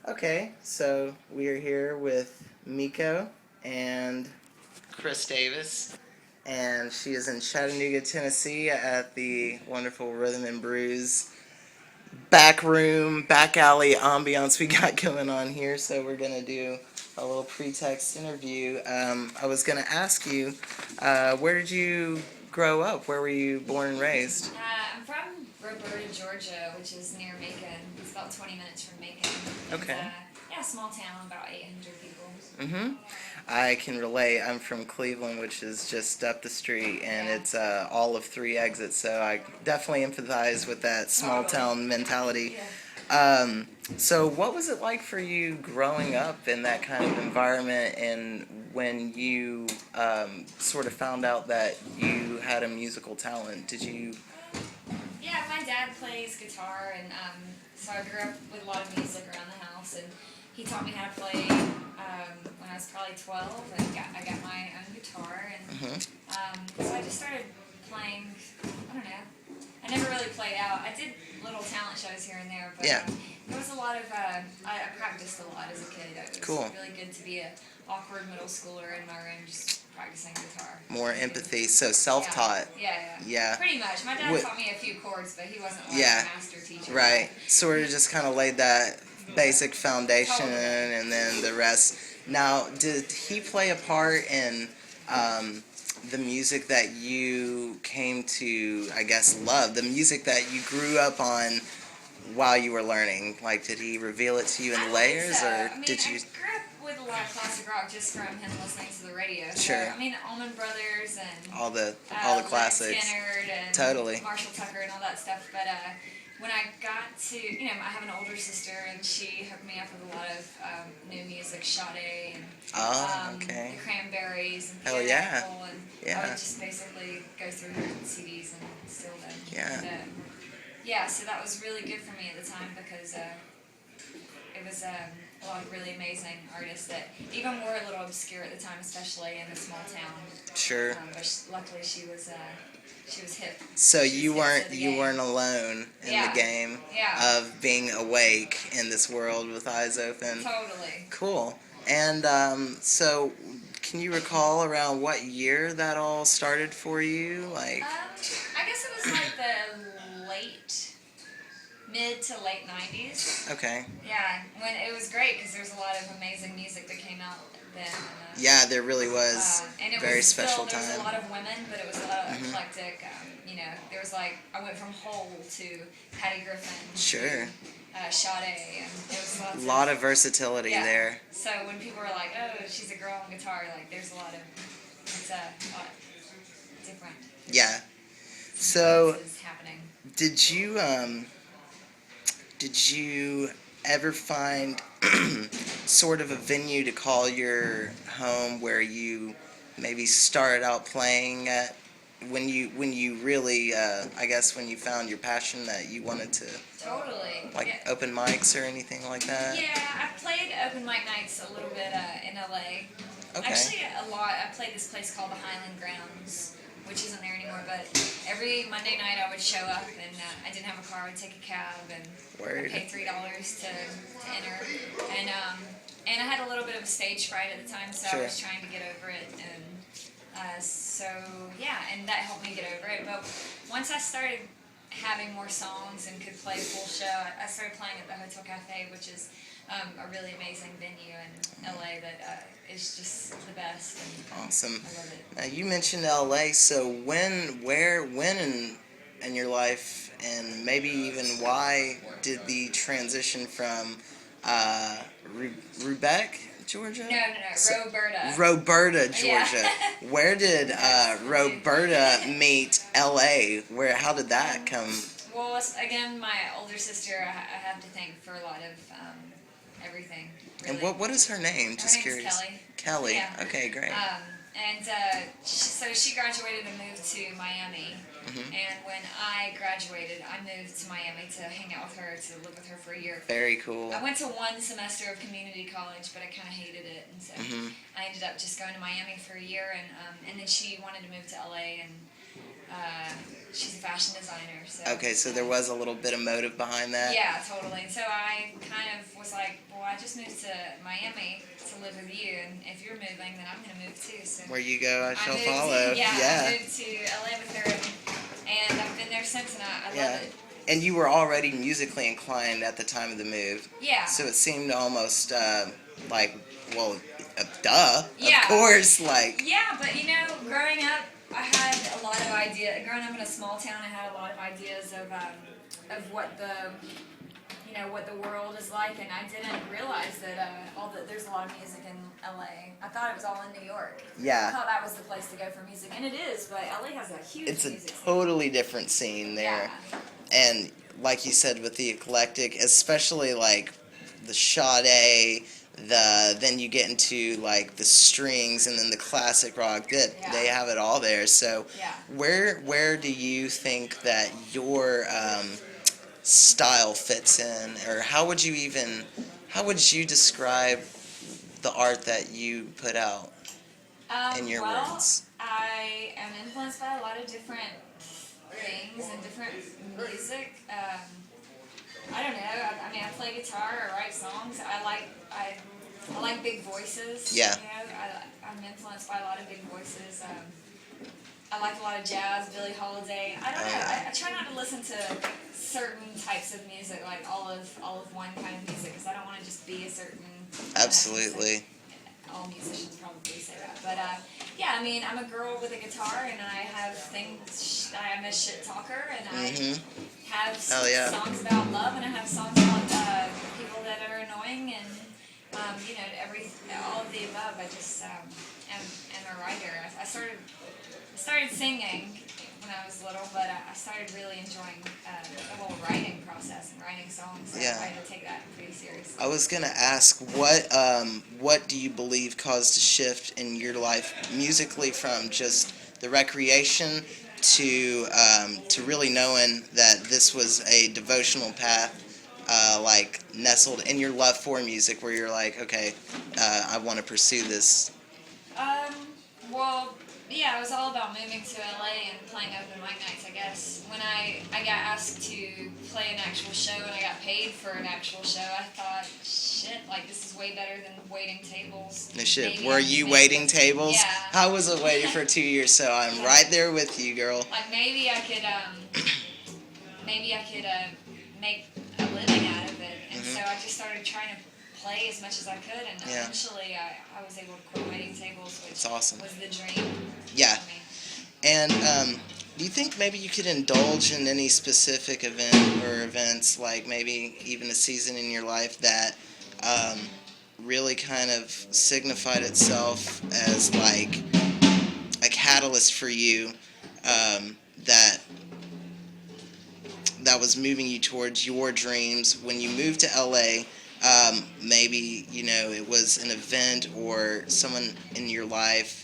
Okay, so we are here with Meiko and Chris Davis, and she is in Chattanooga, Tennessee at the wonderful Rhythm Brews back room, back alley ambiance we got going on here. So we're going to do a little pretext interview. I was going to ask you, where did you grow up? Where were you born and raised? I'm from Roberta, Georgia, which is near Macon. It's about 20 minutes from Macon. Okay. Yeah, small town, about 800 people. Mm-hmm. I can relate. I'm from Cleveland, which is just up the street, and it's all of 3 exits, so I definitely empathize with that small town mentality. Yeah. So what was it like for you growing up in that kind of environment, and when you sort of found out that you had a musical talent? Did you... Yeah, my dad plays guitar, and so I grew up with a lot of music around the house, and he taught me how to play when I was probably 12, and I got my own guitar, and so I just started playing. I don't know. I never really played out. I did little talent shows here and there, but there was a lot of. I practiced a lot as a kid. It was really good to be an awkward middle schooler in my room, just practicing guitar. More empathy, so self-taught. Yeah. Pretty much. My dad taught me a few chords, but he wasn't like a master teacher. Right. Sort of just kind of laid that basic foundation, and then the rest. Now, did he play a part in the music that you came to, I guess, love? The music that you grew up on while you were learning? Like, did he reveal it to you in layers, or did you... I grew up with a lot of classic rock just from him listening to the radio. Sure. So, I mean, Allman Brothers and all the classics. Skinner and totally. Marshall Tucker and all that stuff. But when I got to, I have an older sister, and she hooked me up with a lot of new music, Sade and the Cranberries and Hell yeah. and I would just basically go through her CDs and steal them. Yeah. And, so that was really good for me at the time because it was a lot of really amazing artists that even were a little obscure at the time, especially in a small town. Sure. But luckily she was hip. So you weren't alone in the game of being awake in this world with eyes open. Totally. Cool. And so can you recall around what year that all started for you? Like, I guess it was like the mid to late 90s. Okay. Yeah, when it was great because there was a lot of amazing music that came out then. Yeah, there really was. And it very was special there time. was a lot of women, but it was a lot of eclectic. There was like I went from Hole to Patty Griffin. Sure. Sade, and there was a lot of versatility there. So when people were like, "Oh, she's a girl on guitar," like there's a lot of it's a lot different. Yeah. So happening. Did you ever find sort of a venue to call your home where you maybe started out playing at when you really I guess when you found your passion that you wanted to open mics or anything like that? Yeah, I played open mic nights a little bit in LA. Okay. Actually, a lot. I played this place called the Highland Grounds, which isn't there anymore, but every Monday night I would show up, and I didn't have a car. I would take a cab, and I'd pay $3 to enter. And I had a little bit of a stage fright at the time, so I was trying to get over it. And and that helped me get over it. But once I started having more songs and could play a full show, I started playing at the Hotel Cafe, which is a really amazing venue in LA that is just the best. And awesome. I love it. Now you mentioned LA, so when in your life, and maybe even why, did the transition from Rubec, Georgia? No, Roberta, Georgia. Where did Roberta meet LA? How did that come? Well, again, my older sister, I have to thank for a lot of everything. Really. And what is her name? Just curious. Kelly. Kelly. Yeah. Okay, great. So she graduated and moved to Miami. And when I graduated, I moved to Miami to hang out with her, to live with her for a year. Very cool. I went to one semester of community college, but I kind of hated it, and so I ended up just going to Miami for a year. And then she wanted to move to LA, and she's a fashion designer. So Okay, so there was a little bit of motive behind that. Yeah, totally. And so I kind of was like, well, I just moved to Miami to live with you, and if you're moving, then I'm going to move too. So Where you go, I shall moved follow. I moved to LA with her, and I've been there since, and I love it. And you were already musically inclined at the time of the move. Yeah. So it seemed almost like, well, duh, Yeah. of course, like. Yeah, but you know, growing up, I had a lot of ideas. Growing up in a small town, I had a lot of ideas of what what the world is like, and I didn't realize that there's a lot of music in LA. I thought it was all in New York. Yeah. I thought that was the place to go for music, and it is, but LA has a huge It's a music scene. totally different scene there. Yeah. And like you said, with the eclectic, especially like the Sade, then you get into like the strings and then the classic rock. They have it all there. So Yeah. where do you think that your style fits in, or how would you describe the art that you put out in your words? I am influenced by a lot of different things and different music. I don't know. I mean, I play guitar. I write songs. I like big voices. Yeah. You know, I'm influenced by a lot of big voices. I like a lot of jazz, Billie Holiday. I don't know. I try not to listen to certain types of music, like all of one kind of music, because I don't want to just be a certain. Absolutely. All musicians probably say that, but yeah, I mean, I'm a girl with a guitar, and I have things. I'm a shit talker, and I have songs about love, and I have songs about people that are annoying, and all of the above. I just am a writer. I started singing when I was little, but I started really enjoying the whole writing process and writing songs. So I try to take that pretty seriously. I was gonna ask, what do you believe caused a shift in your life musically from just the recreation to really knowing that this was a devotional path, like nestled in your love for music, where you're like, okay, I want to pursue this. Well, yeah, it was all about moving to LA and playing open mic nights, I guess. When I got asked to play an actual show and I got paid for an actual show, I thought, shit, like, this is way better than waiting tables. No shit. Were you waiting tables? Yeah. I was waiting for 2 years, so I'm right there with you, girl. Like, maybe I could make a living out of it. And so I just started trying to play as much as I could, and eventually I was able to quit waiting tables, which That's awesome. was the dream. Yeah. And do you think maybe you could indulge in any specific event or events, like maybe even a season in your life that really kind of signified itself as like a catalyst for you, that was moving you towards your dreams when you moved to LA? Maybe, it was an event or someone in your life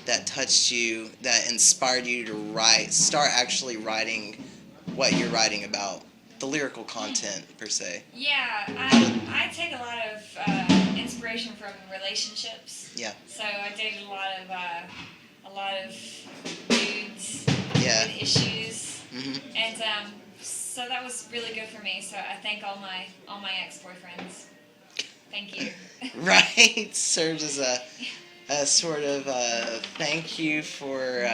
that touched you, that inspired you to start actually writing what you're writing about, the lyrical content, per se. Yeah, I take a lot of inspiration from relationships. Yeah. So I dated a lot of dudes with issues. Mm-hmm. And so that was really good for me. So I thank all my ex-boyfriends. Thank you. Right. Serves as a sort of thank you for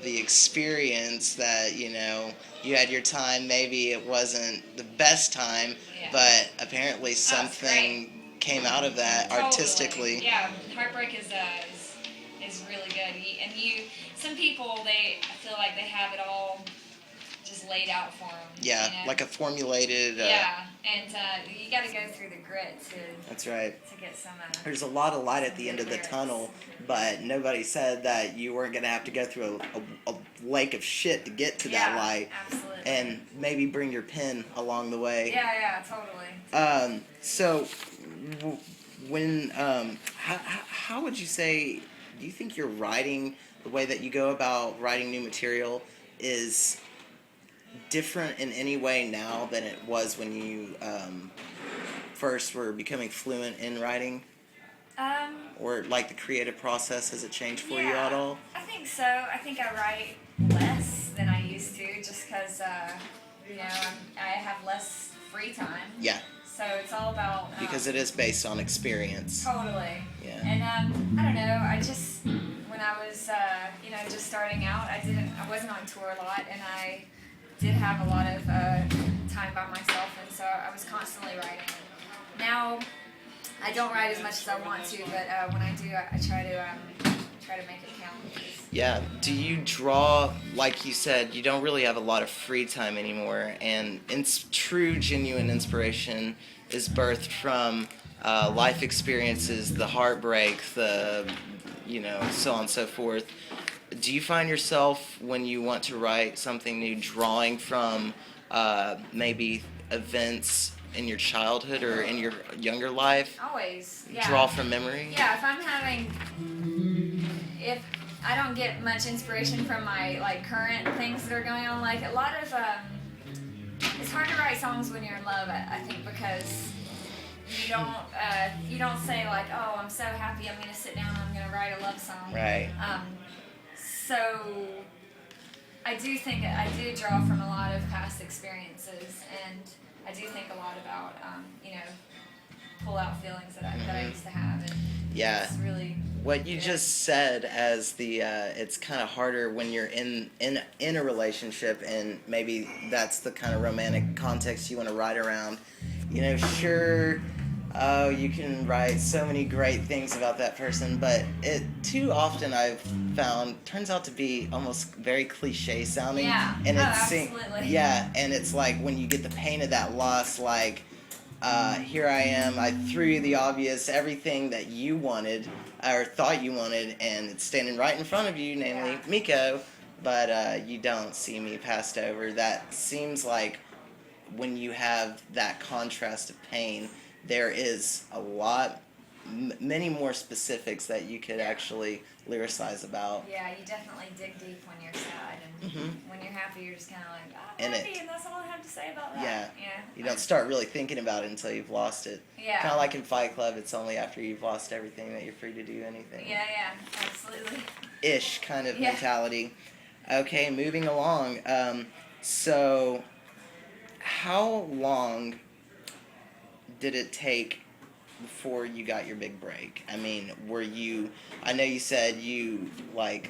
the experience that, you had your time. Maybe it wasn't the best time, but apparently something came out of that artistically. Yeah, heartbreak is really good. And some people, I feel like they have it all just laid out for them. Yeah, like a formulated. And you got to go through the grit to. That's right. To get some. There's a lot of light at the end of the tunnel, but nobody said that you weren't going to have to go through a lake of shit to get to that light. Absolutely. And maybe bring your pen along the way. Yeah, totally. So, when how would you say? Do you think your writing, the way that you go about writing new material, is different in any way now than it was when you first were becoming fluent in writing? Or like the creative process, has it changed for you at all? I think so. I think I write less than I used too, just because I have less free time. Yeah. So it's all about Because it is based on experience. Totally. Yeah. And I don't know. I just when I was just starting out, I wasn't on tour a lot, and I did have a lot of time by myself, and so I was constantly writing. Now I don't write as much as I want to, but when I do, I try to make it count. Yeah. Do you draw, like you said, you don't really have a lot of free time anymore, and true, genuine inspiration is birthed from life experiences, the heartbreak, so on and so forth. Do you find yourself, when you want to write something new, drawing from maybe events in your childhood or in your younger life? Always, yeah. Draw from memory? Yeah, if I don't get much inspiration from my current things that are going on, like a lot of it's hard to write songs when you're in love, I think, because you don't say like, oh, I'm so happy, I'm gonna sit down and I'm gonna write a love song. Right. So I do think I do draw from a lot of past experiences, and I do think a lot about pull out feelings that I used to have, and yeah. It's really what you just said as it's kind of harder when you're in a relationship, and maybe that's the kind of romantic context you want to write around. Sure, you can write so many great things about that person, but it too often I've found turns out to be almost very cliche sounding. Yeah. And absolutely. Yeah, and it's like when you get the pain of that loss, like here I am, I threw you the obvious, everything that you wanted or thought you wanted, and it's standing right in front of you, namely Meiko, but you don't see me passed over. That seems like when you have that contrast of pain, there is a lot, many more specifics that you could actually lyricize about. Yeah, you definitely dig deep when you're sad, and when you're happy, you're just kind of like, I'm happy, and that's all I have to say about that. Yeah. You don't start really thinking about it until you've lost it. Yeah. Kind of like in Fight Club, it's only after you've lost everything that you're free to do anything. Yeah, absolutely. Ish kind of mentality. Okay, moving along. So, how long did it take before you got your big break? I mean, I know you said you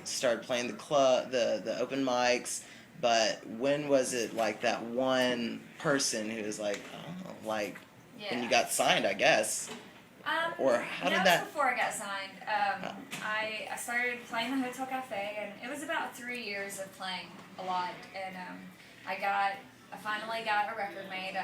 started playing the club, the open mics, but when was it like that one person who was like, when you got signed, I guess? Or how did that? Was before I got signed. I started playing the Hotel Cafe, and it was about 3 years of playing a lot, and I finally got a record made.